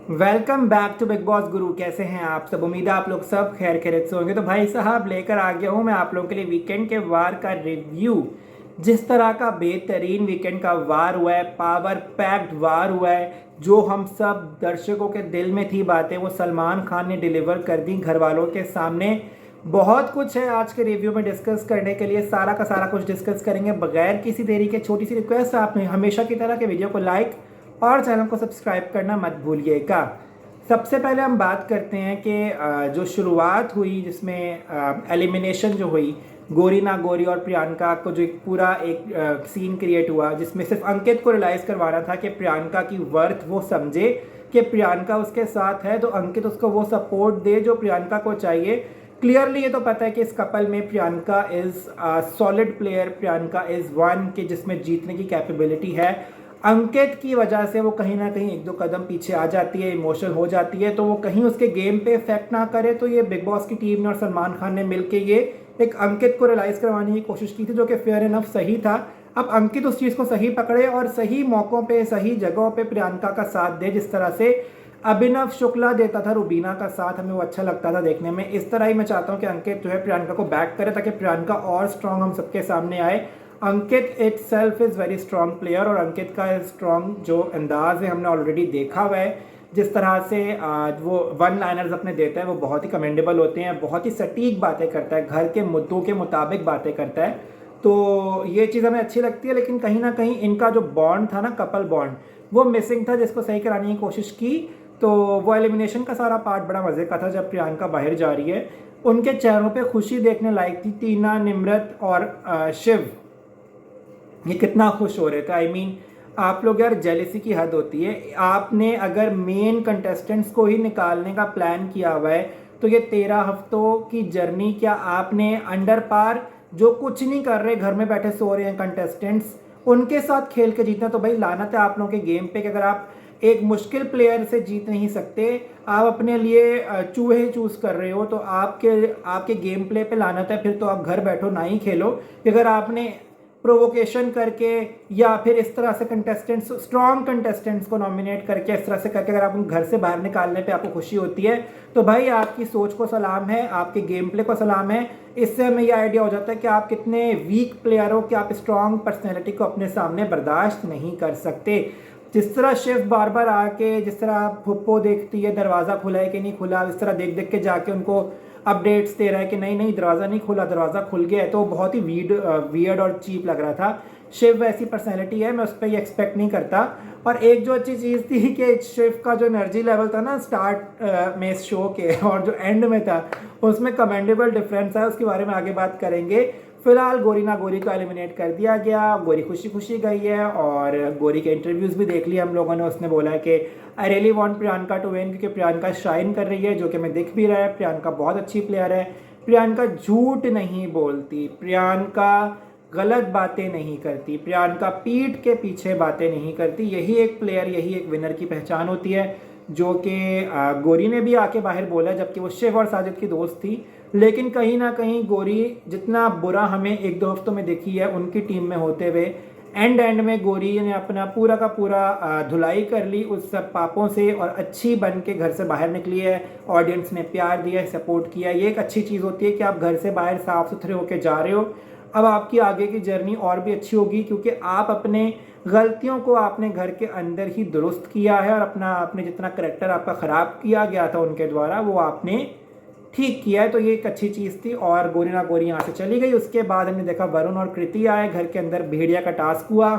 Welcome back to Bigg Boss Guru. कैसे हैं आप सब? उम्मीद है आप लोग सब खैर खैरियत से होंगे। तो भाई साहब लेकर आ गया हूँ मैं आप लोगों के लिए वीकेंड के वार का रिव्यू। जिस तरह का बेहतरीन वीकेंड का वार हुआ है, पावर पैक्ड वार हुआ है, जो हम सब दर्शकों के दिल में थी बातें वो सलमान खान ने डिलीवर कर दी घर वालों के सामने। बहुत कुछ है आज के रिव्यू में डिस्कस करने के लिए, सारा का सारा कुछ डिस्कस करेंगे बगैर किसी देरी के। छोटी सी रिक्वेस्ट है, आपने हमेशा की तरह के वीडियो को लाइक और चैनल को सब्सक्राइब करना मत भूलिएगा। सबसे पहले हम बात करते हैं कि जो शुरुआत हुई जिसमें एलिमिनेशन जो हुई गोरी ना गोरी और प्रियंका को, जो एक पूरा एक सीन क्रिएट हुआ जिसमें सिर्फ अंकित को रियलाइज़ करवाना था कि प्रियंका की वर्थ वो समझे कि प्रियंका उसके साथ है, तो अंकित उसको वो सपोर्ट दे जो प्रियंका को चाहिए। क्लियरली ये तो पता है कि इस कपल में Priyanka is solid player, Priyanka is one कि जिसमें जीतने की कैपेबिलिटी है। अंकित की वजह से वो कहीं ना कहीं एक दो कदम पीछे आ जाती है, इमोशनल हो जाती है, तो वो कहीं उसके गेम पे इफेक्ट ना करे। तो ये बिग बॉस की टीम ने और सलमान खान ने मिलके ये एक अंकित को रियलाइज़ करवाने की कोशिश की थी, जो कि फेयर इनफ सही था। अब अंकित उस चीज़ को सही पकड़े और सही मौक़ों पे सही जगहों पे प्रियंका का साथ दे। जिस तरह से अभिनव शुक्ला देता था रुबीना का साथ, हमें वो अच्छा लगता था देखने में। इस तरह ही मैं चाहता हूँ कि अंकित जो है प्रियंका को बैक करे ताकि प्रियंका और स्ट्रांग हम सबके सामने आए। Ankit itself is very strong player और अंकित का स्ट्रॉन्ग जो अंदाज है हमने ऑलरेडी देखा हुआ है। जिस तरह से वो वन लाइनर्स अपने देता है वो बहुत ही कमेंडेबल होते हैं, बहुत ही सटीक बातें करता है, घर के मुद्दों के मुताबिक बातें करता है। तो ये चीज़ हमें अच्छी लगती है। लेकिन कहीं ना कहीं इनका जो बॉन्ड था ना, कपल बॉन्ड, वो मिसिंग था, जिसको सही कराने की कोशिश की। तो वो एलिमिनेशन का सारा पार्ट बड़ा मज़े का था। जब प्रियंका बाहर जा रही है, उनके चेहरों पे खुशी देखने लायक थी। टीना, निम्रत और शिव ये कितना खुश हो रहे थे। आई मीन आप लोग यार, जेलिसी की हद होती है। आपने अगर मेन कंटेस्टेंट्स को ही निकालने का प्लान किया हुआ है तो ये 13 हफ्तों की जर्नी क्या आपने अंडर पार, जो कुछ नहीं कर रहे, घर में बैठे सो रहे हैं कंटेस्टेंट्स, उनके साथ खेल के जीतना? तो भाई लानत है आप लोगों के गेम पे कि अगर आप एक मुश्किल प्लेयर से जीत नहीं सकते, आप अपने लिए चूहे चूज कर रहे हो, तो आपके आपके गेम प्ले पे लानत है। फिर तो आप घर बैठो ना ही खेलो। अगर आपने प्रोवोकेशन करके या फिर इस तरह से कंटेस्टेंट्स, स्ट्रॉन्ग कंटेस्टेंट्स को नॉमिनेट करके, इस तरह से करके अगर आप उन घर से बाहर निकालने पे आपको खुशी होती है, तो भाई आपकी सोच को सलाम है, आपके गेम प्ले को सलाम है। इससे हमें यह आइडिया हो जाता है कि आप कितने वीक प्लेयर हो, कि आप स्ट्रॉन्ग पर्सनैलिटी को अपने सामने बर्दाश्त नहीं कर सकते। जिस तरह शेफ बार बार आके, जिस तरह फुप्पो देखती है दरवाज़ा खुला है कि नहीं खुला, इस तरह देख देख के जाके उनको अपडेट्स दे रहा है कि नहीं नहीं दरवाज़ा नहीं खुला, दरवाज़ा खुल गया है, तो बहुत ही वियर्ड और चीप लग रहा था। शिव वैसी पर्सनैलिटी है, मैं उस पर ये एक्सपेक्ट नहीं करता। और एक जो अच्छी चीज़ थी कि शिव का जो एनर्जी लेवल था ना स्टार्ट में इस शो के और जो एंड में था, उसमें कमेंडेबल डिफरेंस है, उसके बारे में आगे बात करेंगे। फिलहाल गोरी ना गोरी को एलिमिनेट कर दिया गया। गोरी खुशी खुशी गई है और गोरी के इंटरव्यूज़ भी देख लिए हम लोगों ने। उसने बोला है कि I really want Priyanka to win, क्योंकि प्रियंका शाइन कर रही है, जो कि हमें दिख भी रहा है। प्रियंका बहुत अच्छी प्लेयर है, प्रियंका झूठ नहीं बोलती, प्रियंका गलत बातें नहीं करती, प्रियंका पीठ के पीछे बातें नहीं करती। यही एक प्लेयर, यही एक विनर की पहचान होती है, जो कि गोरी ने भी आके बाहर बोला, जबकि वो शिव और साजिद की दोस्त थी। लेकिन कहीं ना कहीं गोरी जितना बुरा हमें एक दो हफ्तों में देखी है उनकी टीम में होते हुए, एंड में गोरी ने अपना पूरा का पूरा धुलाई कर ली उस सब पापों से और अच्छी बन के घर से बाहर निकली है। ऑडियंस ने प्यार दिया, सपोर्ट किया। ये एक अच्छी चीज़ होती है कि आप घर से बाहर साफ सुथरे होकर जा रहे हो। अब आपकी आगे की जर्नी और भी अच्छी होगी, क्योंकि आप अपने गलतियों को आपने घर के अंदर ही दुरुस्त किया है और अपना आपने जितना करेक्टर आपका ख़राब किया गया था उनके द्वारा, वो आपने ठीक किया है। तो ये एक अच्छी चीज़ थी। और गोरी ना गोरी यहाँ से चली गई। उसके बाद हमने देखा वरुण और कृति आए घर के अंदर, भेड़िया का टास्क हुआ।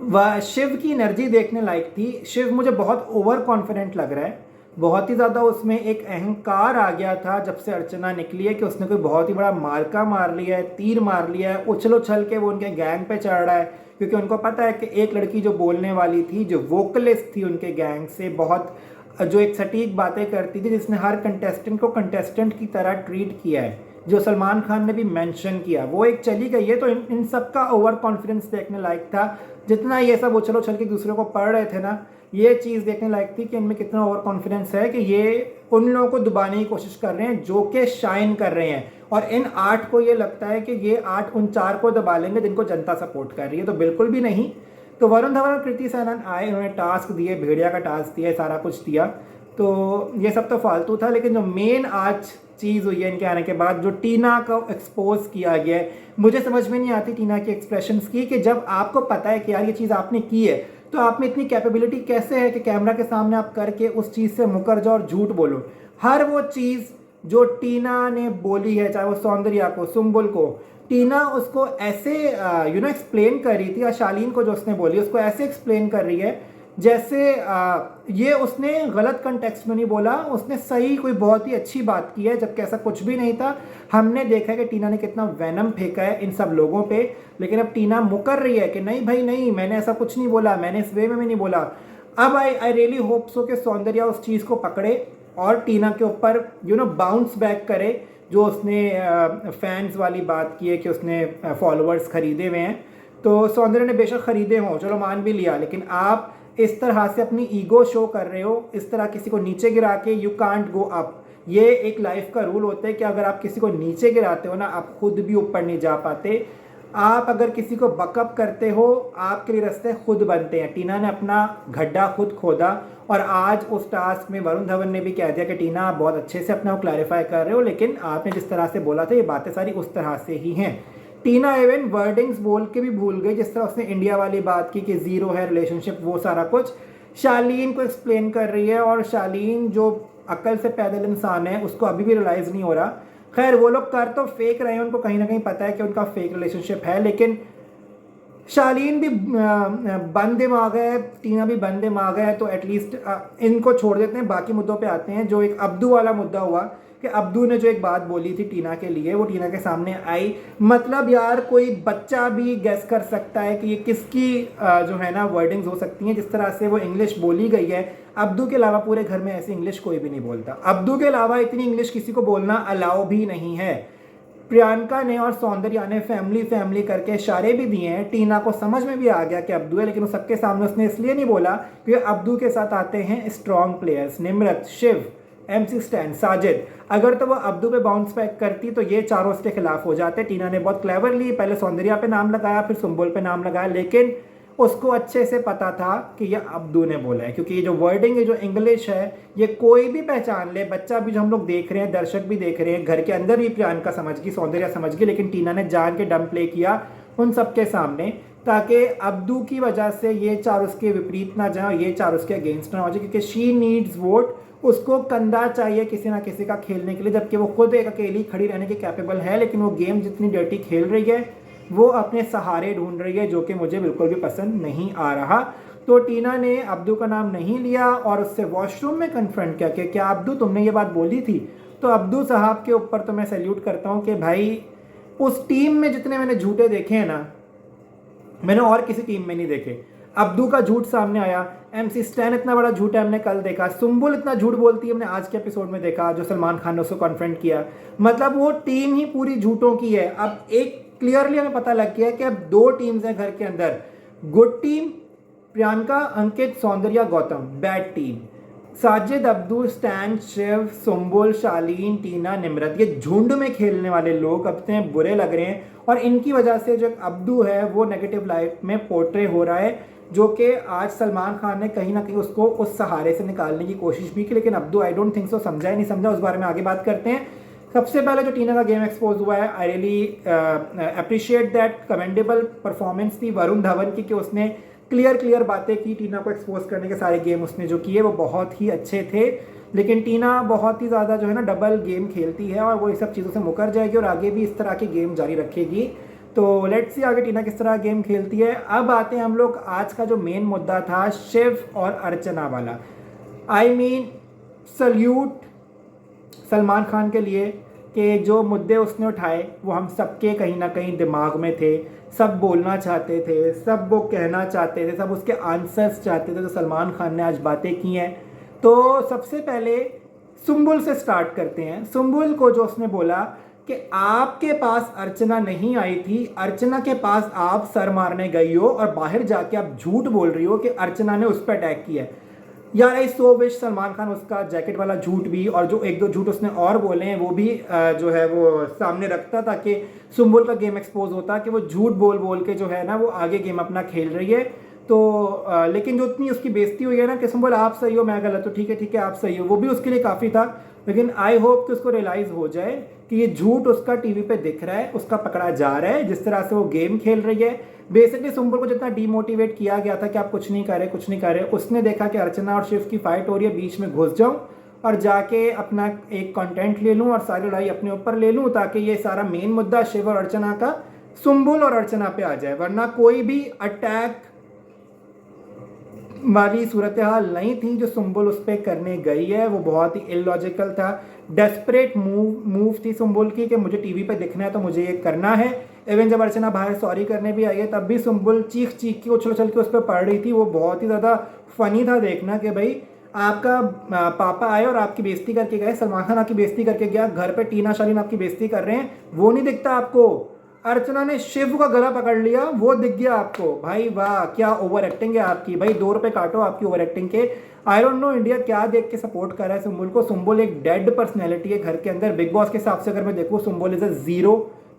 वह शिव की एनर्जी देखने लायक थी। शिव मुझे बहुत ओवर कॉन्फिडेंट लग रहा है, बहुत ही ज़्यादा उसमें एक अहंकार आ गया था जब से अर्चना निकली है, कि उसने कोई बहुत ही बड़ा मार्का मार लिया है, तीर मार लिया है, उछल उछल के वो उनके गैंग पे चढ़ रहा है। क्योंकि उनको पता है कि एक लड़की जो बोलने वाली थी, जो वोकलिस्ट थी उनके गैंग से, बहुत जो एक सटीक बातें करती थी, जिसने हर कंटेस्टेंट को कंटेस्टेंट की तरह ट्रीट किया है, जो सलमान खान ने भी मेंशन किया, वो एक चली गई है। तो इन सब का ओवर कॉन्फिडेंस देखने लायक था। जितना ये सब उछल उछल के दूसरे को पढ़ रहे थे ना, ये चीज़ देखने लायक थी कि इनमें कितना ओवर कॉन्फिडेंस है, कि ये उन लोगों को दबाने की कोशिश कर रहे हैं जो कि शाइन कर रहे हैं। और इन 8 को ये लगता है कि ये 8 उन 4 को दबा लेंगे जिनको जनता सपोर्ट कर रही है, तो बिल्कुल भी नहीं। तो वरुण धवन और कृति सैनन आए, उन्होंने टास्क दिए, भेड़िया का टास्क दिया, सारा कुछ दिया, तो ये सब तो फालतू था। लेकिन जो मेन आज चीज़ हुई है इनके आने के बाद, जो टीना को एक्सपोज किया गया है, मुझे समझ में नहीं आती टीना के एक्सप्रेशंस की, कि जब आपको पता है कि यार ये चीज़ आपने की है, तो आप में इतनी कैपेबिलिटी कैसे है कि कैमरा के सामने आप करके उस चीज़ से मुकर जाओ और झूठ बोलो। हर वो चीज़ जो टीना ने बोली है, चाहे वो सौंदर्या को, सुम्बुल को, टीना उसको ऐसे एक्सप्लेन कर रही थी, या शालीन को जो उसने बोली उसको ऐसे एक्सप्लेन कर रही है जैसे ये उसने गलत कंटेक्स्ट में नहीं बोला, उसने सही कोई बहुत ही अच्छी बात की है, जबकि ऐसा कुछ भी नहीं था। हमने देखा है कि टीना ने कितना वैनम फेंका है इन सब लोगों पे, लेकिन अब टीना मुकर रही है कि नहीं भाई नहीं, मैंने ऐसा कुछ नहीं बोला, मैंने इस वे में भी नहीं बोला। अब आई रियली होप सो कि सौंदर्या उस चीज़ को पकड़े और टीना के ऊपर बाउंस बैक करे, जो उसने फैंस वाली बात की है कि उसने फॉलोअर्स खरीदे हुए हैं। तो सौंदर्या ने बेशक खरीदे हों, चलो मान भी लिया, लेकिन आप इस तरह से अपनी ईगो शो कर रहे हो, इस तरह किसी को नीचे गिरा के, यू कांट गो अप। ये एक लाइफ का रूल होता है कि अगर आप किसी को नीचे गिराते हो ना, आप खुद भी ऊपर नहीं जा पाते। आप अगर किसी को बकअप करते हो, आपके लिए रास्ते खुद बनते हैं। टीना ने अपना गड्ढा खुद खोदा, और आज उस टास्क में वरुण धवन ने भी कह दिया कि टीना आप बहुत अच्छे से अपना वो क्लैरिफाई कर रहे हो, लेकिन आपने जिस तरह से बोला था ये बातें सारी उस तरह से ही हैं। टीना इवन वर्डिंग्स बोल के भी भूल गई, जिस तरह उसने इंडिया वाली बात की कि ज़ीरो है रिलेशनशिप, वो सारा कुछ शालीन को एक्सप्लेन कर रही है, और शालीन जो अक्ल से पैदल इंसान है उसको अभी भी रियलाइज़ नहीं हो रहा। खैर वो लोग कर तो फेक रहे हैं, उनको कहीं ना कहीं पता है कि उनका फेक रिलेशनशिप है, लेकिन शालीन भी बंद दिमाग है, टीना भी बंद दिमाग है, तो एटलीस्ट इनको छोड़ देते हैं। बाकी मुद्दों पे आते हैं। जो एक अब्दू वाला मुद्दा हुआ कि अब्दू ने जो एक बात बोली थी टीना के लिए, वो टीना के सामने आई। मतलब यार कोई बच्चा भी गेस कर सकता है कि ये किसकी जो है ना वर्डिंग्स हो सकती हैं। जिस तरह से वो इंग्लिश बोली गई है, अब्दू के अलावा पूरे घर में ऐसी इंग्लिश कोई भी नहीं बोलता। अब्दू के अलावा इतनी इंग्लिश किसी को बोलना अलाउ भी नहीं है। प्रियंका ने और सौंदर्या ने फैमिली करके इशारे भी दिए हैं। टीना को समझ में भी आ गया कि अब्दू है, लेकिन वो सबके सामने उसने इसलिए नहीं बोला क्योंकि अब्दू के साथ आते हैं strong players, Nimrat, Shiv, MC Stan, Sajid. अगर तो वो अब्दू पे बाउंस बैक करती तो ये चारों उसके खिलाफ हो जाते। टीना ने बहुत क्लेवरली पहले सौंदर्या पे नाम लगाया, फिर सुम्बुल पे नाम लगाया, लेकिन उसको अच्छे से पता था कि ये अब्दू ने बोला है, क्योंकि ये जो वर्डिंग है, जो इंग्लिश है, ये कोई भी पहचान ले, बच्चा भी जो हम लोग देख रहे हैं, दर्शक भी देख रहे हैं, घर के अंदर भी प्रियंका समझ गई, सौंदर्या समझ गई, लेकिन टीना ने जान के डम प्ले किया उन सबके सामने, ताकि अब्दू की वजह से ये चार उसके विपरीत ना जाए, ये चार उसके अगेंस्ट ना हो जाए, क्योंकि शी नीड्स वोट। उसको कंधा चाहिए किसी ना किसी का खेलने के लिए, जबकि वो खुद एक अकेली खड़ी रहने के कैपेबल है, लेकिन वो गेम जितनी डर्टी खेल रही है, वो अपने सहारे ढूंढ रही है, जो कि मुझे बिल्कुल भी पसंद नहीं आ रहा। तो टीना ने अब्दू का नाम नहीं लिया और उससे वॉशरूम में कन्फ्रंट किया कि क्या अब्दू तुमने ये बात बोली थी। तो अब्दू साहब के ऊपर तो मैं सैल्यूट करता हूँ कि भाई उस टीम में जितने मैंने झूठे देखे हैं ना, मैंने और किसी टीम में नहीं देखे। अब्दू का झूठ सामने आया, MC स्टैन इतना बड़ा झूठ है हमने कल देखा, सुम्बुल इतना झूठ बोलती है हमने आज के एपिसोड में देखा, जो सलमान खान ने उसको कॉन्फ्रंट किया। मतलब वो टीम ही पूरी झूठों की है। अब एक क्लियरली हमें पता लग गया है कि अब दो टीम्स हैं घर के अंदर, good team Priyanka, Ankit, Soundarya, Gautam, bad team Sajid, Abdu, Stan, Shiv, Sumbul, Shalin, Tina, Nimrat. ये झुंड में खेलने वाले लोग अब इतने बुरे लग रहे हैं, और इनकी वजह से जो अब्दू है वो नेगेटिव लाइफ में पोर्ट्रे हो रहा है, जो कि आज सलमान खान ने कहीं ना कहीं उसको उस सहारे से निकालने की कोशिश भी की, लेकिन Abdu I don't think so समझा ही नहीं समझा। उस बारे में आगे बात करते हैं। सबसे पहले जो टीना का गेम एक्सपोज हुआ है, I really appreciate that, commendable performance थी वरुण धवन की, कि उसने क्लियर बातें की टीना को एक्सपोज करने के। सारे गेम उसने जो किए वो बहुत ही अच्छे थे, लेकिन टीना बहुत ही ज़्यादा जो है ना डबल गेम खेलती है, और वो इस सब चीज़ों से मुकर जाएगी और आगे भी इस तरह के गेम जारी रखेगी। तो लेट्स सी आगे टीना किस तरह गेम खेलती है। अब आते हैं हम लोग, आज का जो मेन मुद्दा था शिव और अर्चना वाला। I mean salute Salman Khan के लिए कि जो मुद्दे उसने उठाए वो हम सबके कहीं ना कहीं दिमाग में थे, सब बोलना चाहते थे, सब वो कहना चाहते थे, सब उसके आंसर्स चाहते थे। तो सलमान खान ने आज बातें की हैं। तो सबसे पहले सुम्बुल से स्टार्ट करते हैं। सुम्बुल को जो उसने बोला कि आपके पास अर्चना नहीं आई थी, अर्चना के पास आप सर मारने गई हो और बाहर जाके आप झूठ बोल रही हो कि अर्चना ने उस पर अटैक किया है। यार आई सो विश सलमान खान उसका जैकेट वाला झूठ भी, और जो एक दो झूठ उसने और बोले हैं वो भी जो है वो सामने रखता, ताकि सुम्बुल का गेम एक्सपोज होता कि वो झूठ बोल बोल के जो है ना वो आगे गेम अपना खेल रही है। तो लेकिन जो इतनी उसकी बेइज्जती हुई है ना कि सुंबुल आप सही हो मैं गलत हूँ, ठीक है आप सही हो, वो भी उसके लिए काफ़ी था। लेकिन आई होप कि उसको रियलाइज़ हो जाए कि ये झूठ उसका टीवी पे दिख रहा है, उसका पकड़ा जा रहा है, जिस तरह से वो गेम खेल रही है। बेसिकली सुंबुल को जितना डीमोटिवेट किया गया था कि आप कुछ नहीं कर रहे, उसने देखा कि अर्चना और शिव की फाइट हो रही है, बीच में घुस जाऊं और जाके अपना एक कंटेंट ले लूं और सारी लड़ाई अपने ऊपर ले लूं, ताकि ये सारा मेन मुद्दा शिव और अर्चना का सुंबुल और अर्चना पे आ जाए। वरना कोई भी अटैक वाली सूरत हाल नहीं थी जो सुंबुल उस पर करने गई है, वो बहुत ही इलॉजिकल था। डेस्परेट मूव थी सुंबुल की कि मुझे टीवी पे दिखना है तो मुझे ये करना है। इवन जब अर्चना बाहर सॉरी करने भी आई है तब भी सुंबुल चीख चीख के उछल उछल के उस पर पड़ रही थी। वो बहुत ही ज़्यादा फनी था देखना कि भाई आपका पापा आए और आपकी बेइज्जती करके गए, सलमान खान आपकी बेइज्जती करके गया, घर पे टीना शालीन आपकी बेइज्जती कर रहे हैं, वो नहीं दिखता आपको। अर्चना ने शिव का गला पकड़ लिया, वो दिख गया आपको। भाई वाह, क्या ओवर एक्टिंग है आपकी। भाई 2 रुपए काटो आपकी ओवर एक्टिंग के। आई डोंट नो इंडिया क्या देख के सपोर्ट कर रहा है सुंबुल को। सुंबुल एक डेड पर्सनैलिटी है घर के अंदर। बिग बॉस के हिसाब से अगर मैं देखूँ, Sumbul is a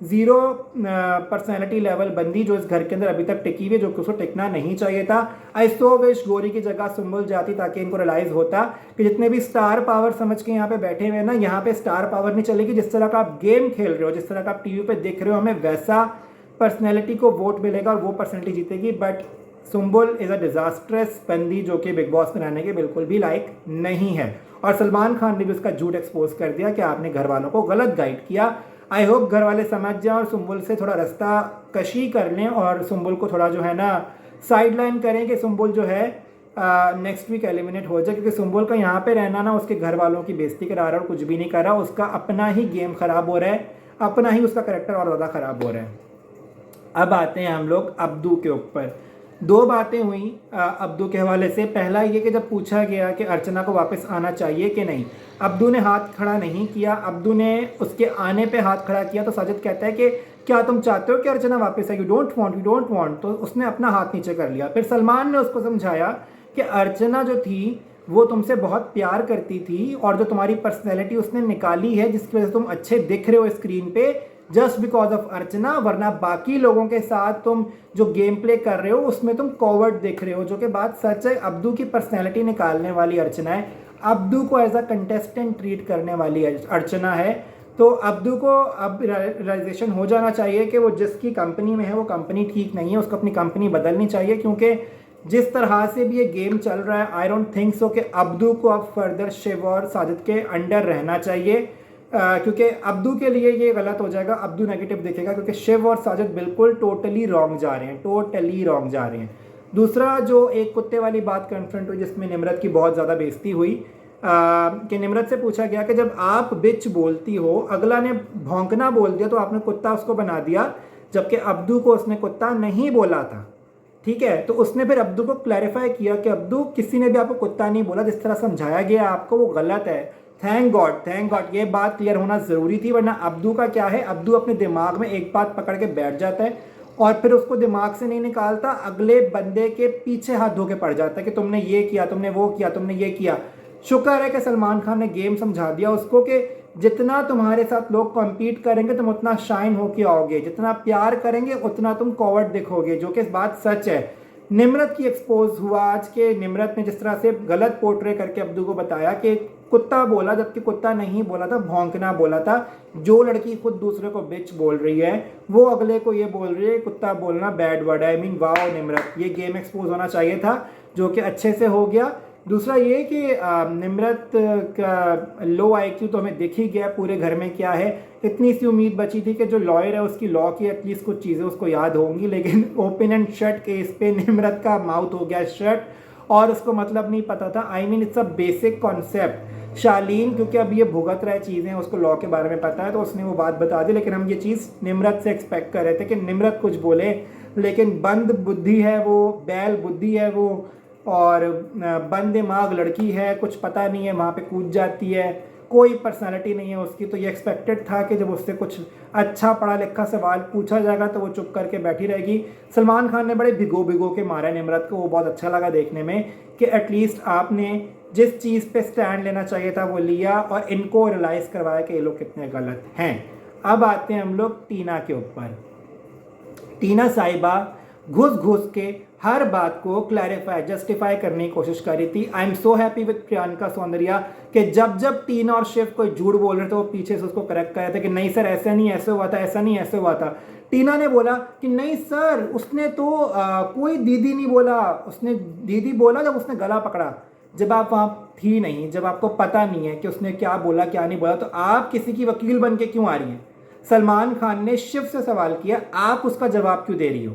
zero personality level बंदी जो इस घर के अंदर अभी तक टिकी हुई है, जो कि उसको टिकना नहीं चाहिए था। आई सो विश गोरी की जगह सुंबुल जाती, ताकि इनको रियलाइज होता कि जितने भी स्टार पावर समझ के यहाँ पे बैठे हुए हैं ना, यहाँ पे स्टार पावर नहीं चलेगी। जिस तरह का आप गेम खेल रहे हो, जिस तरह का आप टीवी पे देख रहे हो, हमें वैसा पर्सनैलिटी को वोट मिलेगा और वो पर्सनैलिटी जीतेगी। But Sumbul is a disastrous बंदी जो कि बिग बॉस में रहने के बिल्कुल भी लायक नहीं है। और सलमान खान ने भी उसका झूठ एक्सपोज कर दिया कि आपने घर वालों को गलत गाइड किया। आई होप घर वाले समझ जाएं और सुंबुल से थोड़ा रास्ता कशी कर लें और सुंबुल को थोड़ा जो है ना साइडलाइन करें कि सुंबुल जो है नेक्स्ट वीक एलिमिनेट हो जाए। क्योंकि सुंबुल का यहाँ पे रहना ना उसके घर वालों की बेइज्जती करा रहा है और कुछ भी नहीं कर रहा, उसका अपना ही गेम खराब हो रहा है, अपना ही उसका करेक्टर और ज़्यादा खराब हो रहा है। अब आते हैं हम लोग अब्दू के ऊपर। 2 बातें हुई अब्दू के हवाले से। पहला ये कि जब पूछा गया कि अर्चना को वापस आना चाहिए कि नहीं, अब्दू ने हाथ खड़ा नहीं किया। अब्दू ने उसके आने पे हाथ खड़ा किया तो साजिद कहता है कि क्या तुम चाहते हो कि अर्चना वापस आए, यू डोंट वांट, तो उसने अपना हाथ नीचे कर लिया। फिर सलमान ने उसको समझाया कि अर्चना जो थी वो तुमसे बहुत प्यार करती थी और जो तुम्हारी पर्सनैलिटी उसने निकाली है, जिसकी वजह से तुम अच्छे दिख रहे हो स्क्रीन पे, जस्ट बिकॉज ऑफ अर्चना, वरना बाकी लोगों के साथ तुम जो गेम प्ले कर रहे हो उसमें तुम कॉवर्ड दिख रहे हो। जो कि बात सच है, अब्दू की पर्सनैलिटी निकालने वाली अर्चना है, अब्दू को एज अ कंटेस्टेंट ट्रीट करने वाली अर्चना है। तो अब्दू को अब रियलाइजेशन हो जाना चाहिए कि वो जिसकी कंपनी में है वो कंपनी ठीक नहीं है, उसको अपनी कंपनी बदलनी चाहिए। क्योंकि जिस तरह से भी ये गेम चल रहा है, आई डोंट थिंक सो कि अब्दू को अब फर्दर शिव और साजिद के अंडर रहना चाहिए। क्योंकि अब्दू के लिए ये गलत हो जाएगा, अब्दू नेगेटिव दिखेगा, क्योंकि शिव और साजिद बिल्कुल टोटली रॉन्ग जा रहे हैं। दूसरा जो एक कुत्ते वाली बात कन्फ्रंट हुई जिसमें निम्रत की बहुत ज़्यादा बेइज्जती हुई, कि निम्रत से पूछा गया कि जब आप बिच बोलती हो, अगला ने भौंकना बोल दिया तो आपने कुत्ता उसको बना दिया, जबकि अब्दू को उसने कुत्ता नहीं बोला था। ठीक है, तो उसने फिर अब्दू को क्लैरिफाई किया कि अब्दू किसी ने भी आपको कुत्ता नहीं बोला, जिस तरह समझाया गया आपको वो गलत है। थैंक गॉड ये बात क्लियर होना ज़रूरी थी। वरना अब्दू का क्या है, अब्दू अपने दिमाग में एक बात पकड़ के बैठ जाता है और फिर उसको दिमाग से नहीं निकालता, अगले बंदे के पीछे हाथ धो के पड़ जाता है कि तुमने ये किया, तुमने वो किया, तुमने ये किया। शुक्र है कि सलमान खान ने गेम समझा दिया उसको कि जितना तुम्हारे साथ लोग कम्पीट करेंगे तुम उतना शाइन होके आओगे, जितना प्यार करेंगे उतना तुम कॉवर्ड दिखोगे, जो कि बात सच है। निम्रत की एक्सपोज हुआ आज के, निम्रत ने जिस तरह से गलत पोर्ट्रे करके अब्दू को बताया कि कुत्ता बोला, जबकि कुत्ता नहीं बोला था, भौंकना बोला था। जो लड़की खुद दूसरे को बिच बोल रही है वो अगले को ये बोल रही है कुत्ता बोलना बैड वर्ड है। आई मीन वाओ निम्रत, ये गेम एक्सपोज होना चाहिए था, जो कि अच्छे से हो गया। दूसरा ये कि निम्रत का लो आईक्यू तो हमें दिख ही गया पूरे घर में क्या है। इतनी सी उम्मीद बची थी कि जो लॉयर है उसकी लॉ की एटलीस्ट कुछ चीज़ें उसको याद होंगी, लेकिन ओपन एंड शट केस पे निम्रत का माउथ हो गया शट और उसको मतलब नहीं पता था। I mean it's a basic concept. Shalin क्योंकि अब ये भुगत रहा है चीज़ें, उसको लॉ के बारे में पता है तो उसने वो बात बता दी, लेकिन हम ये चीज़ निम्रत से एक्सपेक्ट कर रहे थे कि निम्रत कुछ बोले, लेकिन बंद बुद्धि है वो, बैल बुद्धि है वो, और बंद दिमाग लड़की है, कुछ पता नहीं है, वहाँ पे कूद जाती है, कोई पर्सनालिटी नहीं है उसकी। तो ये एक्सपेक्टेड था कि जब उससे कुछ अच्छा पढ़ा लिखा सवाल पूछा जाएगा तो वो चुप करके बैठी रहेगी। सलमान खान ने बड़े भिगो के मारा निम्रत को, वो बहुत अच्छा लगा देखने में कि एटलीस्ट आपने जिस चीज़ पे स्टैंड लेना चाहिए था वो लिया और इनको रियलाइज़ करवाया कि ये लोग कितने गलत हैं। अब आते हैं हम लोग टीना के ऊपर। टीना साहिबा घुस घुस के हर बात को क्लैरिफाई जस्टिफाई करने की कोशिश कर रही थी। I am so happy with Priyanka Soundarya कि जब जब टीना और शिव कोई झूठ बोल रहे थे वो पीछे से उसको करेक्ट कर रहे थे कि नहीं सर ऐसा नहीं ऐसे हुआ था, ऐसा नहीं ऐसे हुआ था। टीना ने बोला कि नहीं सर उसने तो कोई दीदी नहीं बोला, उसने दीदी बोला जब उसने गला पकड़ा, जब आप वहाँ थी नहीं, जब आपको पता नहीं है कि उसने क्या बोला क्या नहीं बोला, तो आप किसी की वकील बन के क्यों आ रही हैं। सलमान खान ने शिव से सवाल किया, आप उसका जवाब क्यों दे रही हो,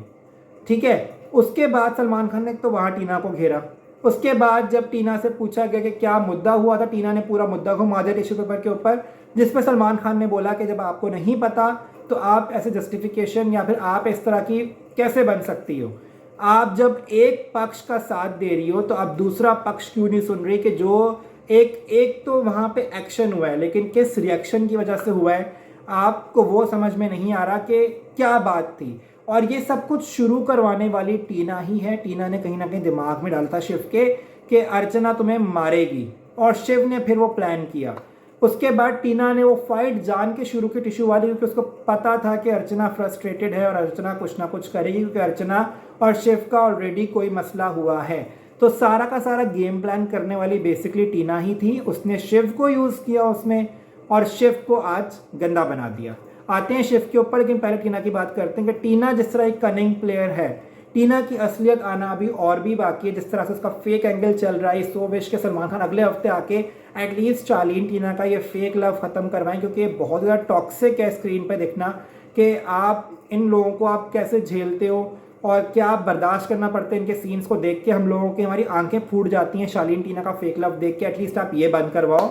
ठीक है। उसके बाद सलमान खान ने तो वहाँ टीना को घेरा। उसके बाद जब टीना से पूछा गया कि क्या मुद्दा हुआ था, टीना ने पूरा मुद्दा घुमा दिया टिश्यू पेपर के ऊपर, जिस पर सलमान खान ने बोला कि जब आपको नहीं पता तो आप ऐसे जस्टिफिकेशन या फिर आप इस तरह की कैसे बन सकती हो। आप जब एक पक्ष का साथ दे रही हो तो आप दूसरा पक्ष क्यों नहीं सुन रही कि जो एक तो वहाँ पे एक्शन हुआ है लेकिन किस रिएक्शन की वजह से हुआ है, आपको वो समझ में नहीं आ रहा कि क्या बात थी। और ये सब कुछ शुरू करवाने वाली टीना ही है। टीना ने कहीं ना कहीं दिमाग में डाला था शिव के कि अर्चना तुम्हें मारेगी, और शिव ने फिर वो प्लान किया। उसके बाद टीना ने वो फाइट जान के शुरू की टिश्यू वाली, क्योंकि उसको पता था कि अर्चना फ्रस्ट्रेटेड है और अर्चना कुछ ना कुछ करेगी, क्योंकि अर्चना और शिव का ऑलरेडी कोई मसला हुआ है। तो सारा का सारा गेम प्लान करने वाली बेसिकली टीना ही थी। उसने शिव को यूज़ किया उसमें, और शिव को आज गंदा बना दिया। आते हैं शिव के ऊपर, लेकिन पहले टीना की बात करते हैं कि टीना जिस तरह एक कनिंग प्लेयर है, टीना की असलियत आना अभी और भी बाकी है। जिस तरह से उसका फेक एंगल चल रहा है, सो विश के सलमान खान अगले हफ्ते आके एटलीस्ट चार्लीन टीना का ये फेक लव खत्म करवाएं, क्योंकि ये बहुत ज़्यादा टॉक्सिक है स्क्रीन पर दिखना कि आप इन लोगों को आप कैसे झेलते हो और क्या बर्दाश्त करना पड़ता है। इनके सीन्स को देख के हम लोगों की हमारी आंखें फूट जाती हैं शालीन टीना का फेक लव देख के। एटलीस्ट आप ये बंद करवाओ।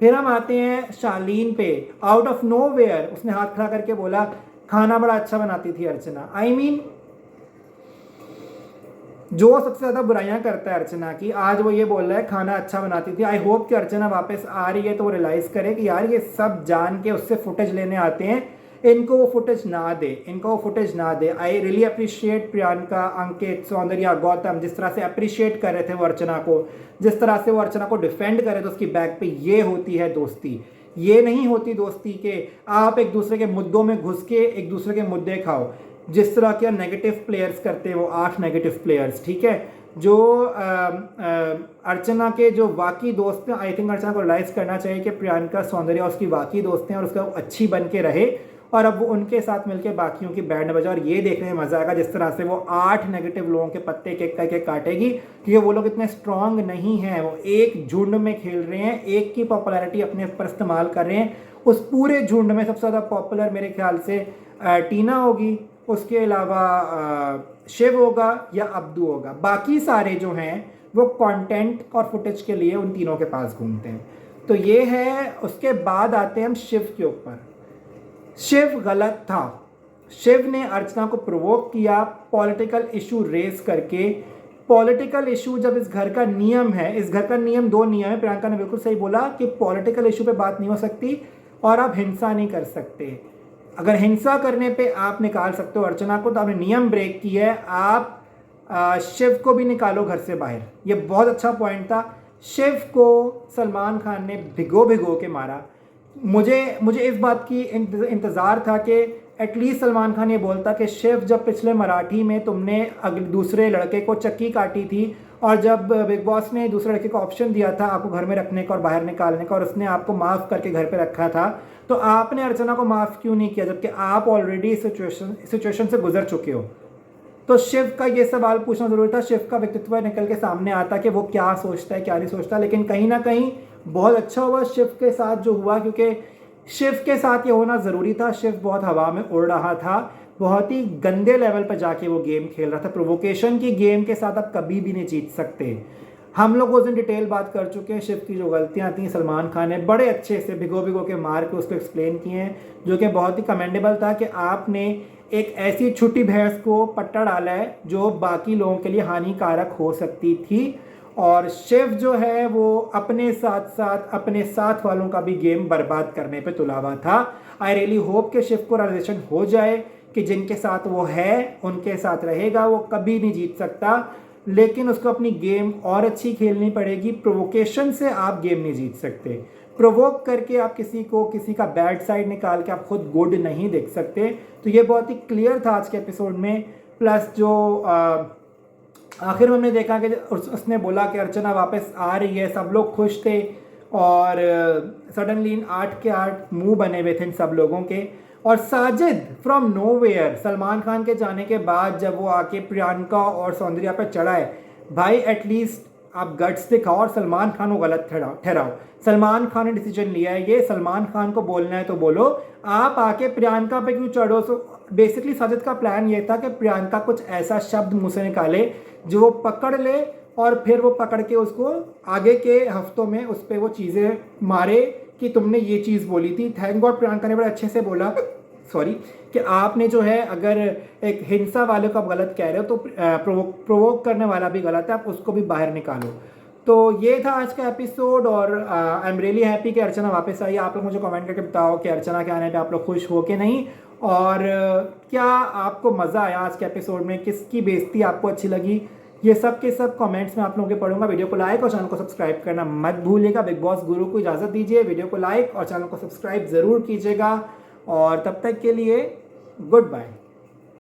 फिर हम आते हैं शालीन पे। आउट ऑफ नो वेयर उसने हाथ खड़ा करके बोला खाना बड़ा अच्छा बनाती थी अर्चना। आई मीन जो सबसे ज़्यादा बुराइयां करता है अर्चना की, आज वो ये बोल रहा है खाना अच्छा बनाती थी। आई होप कि अर्चना वापस आ रही है तो वो रियलाइज़ करे कि यार ये सब जान के उससे फुटेज लेने आते हैं, इनको वो फुटेज ना दे, इनको वो फुटेज ना दे। I really appreciate Priyanka, Ankit, Soundarya, Gautam जिस तरह से अप्रिशिएट कर रहे थे वो अर्चना को, जिस तरह से वो अर्चना को डिफेंड करे। तो उसकी बैक पे ये होती है दोस्ती। ये नहीं होती दोस्ती के आप एक दूसरे के मुद्दों में घुस के एक दूसरे के मुद्दे खाओ, जिस तरह के नेगेटिव प्लेयर्स करते हैं वो 8 नेगेटिव प्लेयर्स, ठीक है। जो अर्चना के जो वाकई दोस्त हैं, आई थिंक अर्चना को रियलाइज़ करना चाहिए कि प्रियंका, सौंदर्या उसकी वाकई दोस्त हैं और उसका अच्छी बन के रहे, और अब वो उनके साथ मिलकर बाकियों की बैंड बजा। और ये देखने में मज़ा आएगा जिस तरह से वो 8 नेगेटिव लोगों के पत्ते केक करके काटेगी, क्योंकि वो लोग इतने स्ट्रांग नहीं हैं। वो एक झुंड में खेल रहे हैं, एक की पॉपुलैरिटी अपने ऊपर इस्तेमाल कर रहे हैं। उस पूरे झुंड में सबसे ज़्यादा पॉपुलर मेरे ख्याल से टीना होगी, उसके अलावा शिव होगा या अब्दू होगा। बाकी सारे जो हैं वो कंटेंट और फुटेज के लिए उन तीनों के पास घूमते हैं। तो ये है। उसके बाद आते हैं हम शिव के ऊपर। शिव गलत था। शिव ने अर्चना को प्रोवोक किया पॉलिटिकल इशू रेस करके। पॉलिटिकल इशू जब इस घर का नियम है, इस घर का नियम 2 नियम है। प्रियंका ने बिल्कुल सही बोला कि पॉलिटिकल इशू पे बात नहीं हो सकती और आप हिंसा नहीं कर सकते। अगर हिंसा करने पे आप निकाल सकते हो अर्चना को, तो आपने नियम ब्रेक किया है। आप शिव को भी निकालो घर से बाहर। ये बहुत अच्छा पॉइंट था। शिव को सलमान खान ने भिगो भिगो के मारा। मुझे इस बात की इंतज़ार था कि एटलीस्ट सलमान खान ये बोलता कि शिव, जब पिछले मराठी में तुमने दूसरे लड़के को चक्की काटी थी और जब बिग बॉस ने दूसरे लड़के को ऑप्शन दिया था आपको घर में रखने का और बाहर निकालने का, और उसने आपको माफ़ करके घर पे रखा था, तो आपने अर्चना को माफ़ क्यों नहीं किया जबकि आप ऑलरेडी सिचुएशन से गुजर चुके हो। तो शिव का ये सवाल पूछना ज़रूरी था। शिव का व्यक्तित्व निकल के सामने आता कि वो क्या सोचता है क्या नहीं सोचता। लेकिन कहीं ना कहीं बहुत अच्छा हुआ शिव के साथ जो हुआ, क्योंकि शिव के साथ ये होना ज़रूरी था। शिव बहुत हवा में उड़ रहा था, बहुत ही गंदे लेवल पर जाके वो गेम खेल रहा था। प्रोवोकेशन की गेम के साथ आप कभी भी नहीं जीत सकते। हम लोग उस दिन डिटेल बात कर चुके हैं। शिव की जो गलतियां थी सलमान खान ने बड़े अच्छे से भिगो भिगो के मार के उसको एक्सप्लेन किए हैं, जो कि बहुत ही कमेंडेबल था कि आपने एक ऐसी छुट्टी भैंस को पट्टा डाला है जो बाकी लोगों के लिए हानिकारक हो सकती थी। और शिव जो है वो अपने साथ साथ अपने साथ वालों का भी गेम बर्बाद करने पे तुला हुआ था। आई रियली होप कि शिव को रियलाइजेशन हो जाए कि जिनके साथ वो है उनके साथ रहेगा, वो कभी नहीं जीत सकता। लेकिन उसको अपनी गेम और अच्छी खेलनी पड़ेगी। प्रोवोकेशन से आप गेम नहीं जीत सकते। प्रोवोक करके आप किसी का बैड साइड निकाल के आप खुद गुड नहीं देख सकते। तो ये बहुत ही क्लियर था आज के एपिसोड में। प्लस जो आखिर में हमने देखा कि उसने बोला कि अर्चना वापस आ रही है, सब लोग खुश थे और सडनली इन 8 के 8 मुंह बने हुए थे इन सब लोगों के। और साजिद फ्रॉम नोवेयर सलमान खान के जाने के बाद जब वो आके प्रियंका और सौंदर्या पे चढ़ा है, भाई एटलीस्ट आप गट्स दिखाओ और सलमान खान को गलत ठहराओ। सलमान खान ने डिसीजन लिया है, ये सलमान खान को बोलना है तो बोलो, आप आके प्रियंका पे क्यों चढ़ो। सो बेसिकली साजिद का प्लान ये था कि प्रियंका कुछ ऐसा शब्द मुंह से निकाले जो वो पकड़ ले और फिर वो पकड़ के उसको आगे के हफ्तों में उस पर वो चीज़ें मारे कि तुमने ये चीज़ बोली थी। थैंक गॉड प्रियंका ने बड़े अच्छे से बोला सॉरी कि आपने जो है अगर एक हिंसा वाले को आप गलत कह रहे हो तो प्रोवोक करने वाला भी गलत है, आप उसको भी बाहर निकालो। तो ये था आज का एपिसोड और आई एम रियली हैप्पी कि अर्चना वापस आई। आप लोग मुझे कमेंट करके बताओ कि अर्चना के आने पे आप लोग खुश हो कि नहीं, और क्या आपको मज़ा आया आज के एपिसोड में, किसकी बेइज्जती आपको अच्छी लगी, ये सब के सब कमेंट्स में आप लोगों के पढ़ूंगा। वीडियो को लाइक और चैनल को सब्सक्राइब करना मत भूलिएगा। बिग बॉस गुरु को इजाज़त दीजिए, वीडियो को लाइक और चैनल को सब्सक्राइब ज़रूर कीजिएगा और तब तक के लिए गुड बाय।